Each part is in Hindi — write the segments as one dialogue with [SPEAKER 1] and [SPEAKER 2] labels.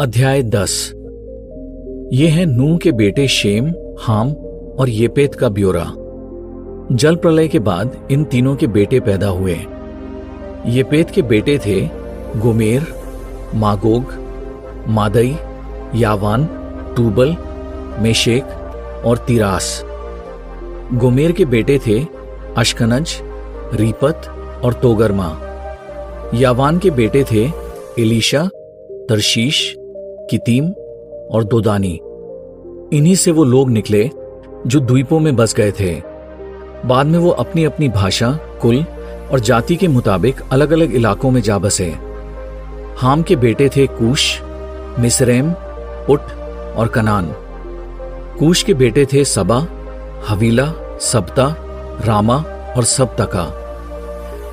[SPEAKER 1] अध्याय 10। ये है नूह के बेटे शेम, हाम और येपेत का ब्यौरा। जल प्रलय के बाद इन तीनों के बेटे पैदा हुए। येपेत के बेटे थे गोमेर, मागोग, मादई, यावान, तूबल, मेशेक और तिरास। गोमेर के बेटे थे अश्कनज, रीपत और तोगरमा। यावान के बेटे थे एलीशा, तरशीश, कितीम और दोदानी। इन्हीं से वो लोग निकले जो द्वीपों में बस गए थे। बाद में वो अपनी अपनी भाषा, कुल और जाति के मुताबिक अलग अलग इलाकों में जा बसे। हाम के बेटे थे कूश, मिस्रैम, पुट और कनान। कूश के बेटे थे सबा, हवीला, सबता, रामा और सबतका।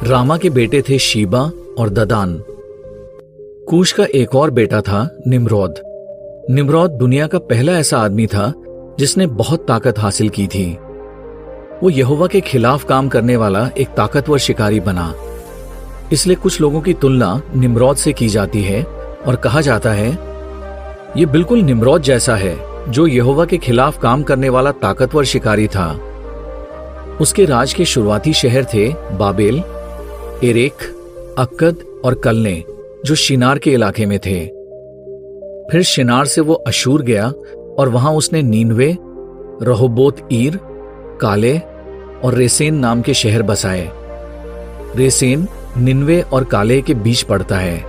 [SPEAKER 1] रामा के बेटे थे शीबा और ददान। कूश का एक और बेटा था निम्रोद। निम्रोद दुनिया का पहला ऐसा आदमी था जिसने बहुत ताकत हासिल की थी। वो यहोवा के खिलाफ काम करने वाला एक ताकतवर शिकारी बना। इसलिए कुछ लोगों की तुलना निम्रोद से की जाती है और कहा जाता है ये बिल्कुल निम्रोद जैसा है जो यहोवा के खिलाफ काम करने वाला ताकतवर शिकारी था। उसके राज के शुरुआती शहर थे बाबेल, एरेक, अक्कद और कलने जो शिनार के इलाके में थे। फिर शिनार से वो अशूर गया और वहां उसने नीनवे, रहोबोत ईर, काले और रेसेन नाम के शहर बसाए। रेसेन निनवे और काले के बीच पड़ता है।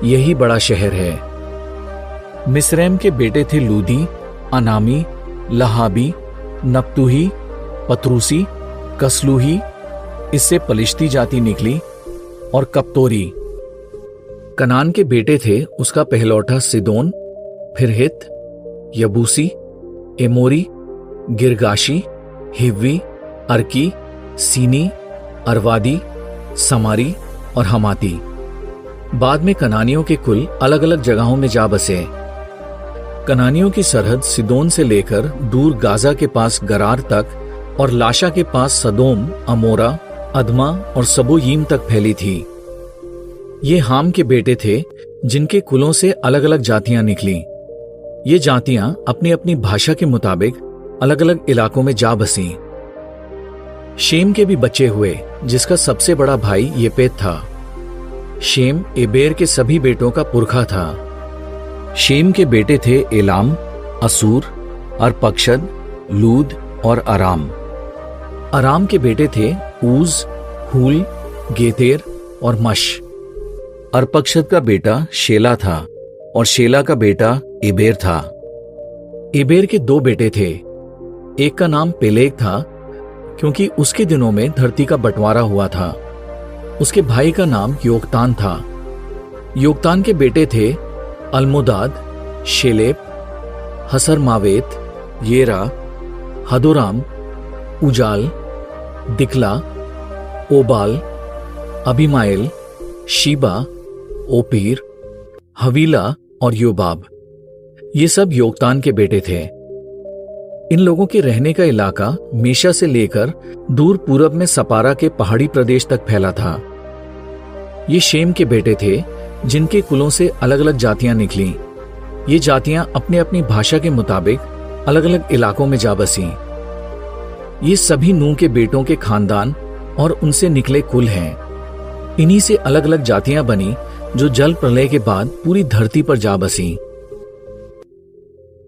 [SPEAKER 1] यही बड़ा शहर है। मिस्रैम के बेटे थे लूदी, अनामी, लहाबी, नप्तुही, पतरूसी, कसलूही, इससे पलिश्ती जाति निकली, और कप्तोरी। कनान के बेटे थे उसका पहलौठा सिदोन, फिर हित, यबूसी, एमोरी, गिरगाशी, हिव्वी, अर्की, सीनी, अरवादी, समारी और हमाती। बाद में कनानियों के कुल अलग अलग जगहों में जा बसे। कनानियों की सरहद सिदोन से लेकर दूर गाजा के पास गरार तक और लाशा के पास सदोम, अमोरा, अदमा और सबोयीम तक फैली थी। ये हाम के बेटे थे जिनके कुलों से अलग अलग जातियां निकली। ये जातियां अपनी अपनी भाषा के मुताबिक अलग अलग इलाकों में जा बसी। शेम के भी बच्चे हुए जिसका सबसे बड़ा भाई येपेत था। शेम एबेर के सभी बेटों का पुरखा था। शेम के बेटे थे एलाम, असूर, अरपक्षद, लूद और अराम। अराम के बेटे थे ऊज, हूल, गेतेर और मश। अरपक्षद का बेटा शेला था और शेला का बेटा एबेर था। एबेर के दो बेटे थे। एक का नाम पेलेग था क्योंकि उसके दिनों में धरती का बंटवारा हुआ था। उसके भाई का नाम योक्तान था। योक्तान के बेटे थे अल्मोदाद, शेलेप, हसरमावेत, येरा, हदोराम, उजाल, दिकला, ओबाल, अभिमाएल, शीबा, ओपीर, हवीला और योबाब। ये सब योक्तान के बेटे थे। इन लोगों के रहने का इलाका मेशा से लेकर दूर पूरब में सपारा के पहाड़ी प्रदेश तक फैला था। ये शेम के बेटे थे जिनके कुलों से अलग अलग जातियां निकली। ये जातियां अपने अपनी भाषा के मुताबिक अलग अलग इलाकों में जा बसी। ये सभी नूह के बेटों के खानदान और उनसे निकले कुल हैं। इन्हीं से अलग अलग जातियां बनी जो जल प्रलय के बाद पूरी धरती पर जा बसी।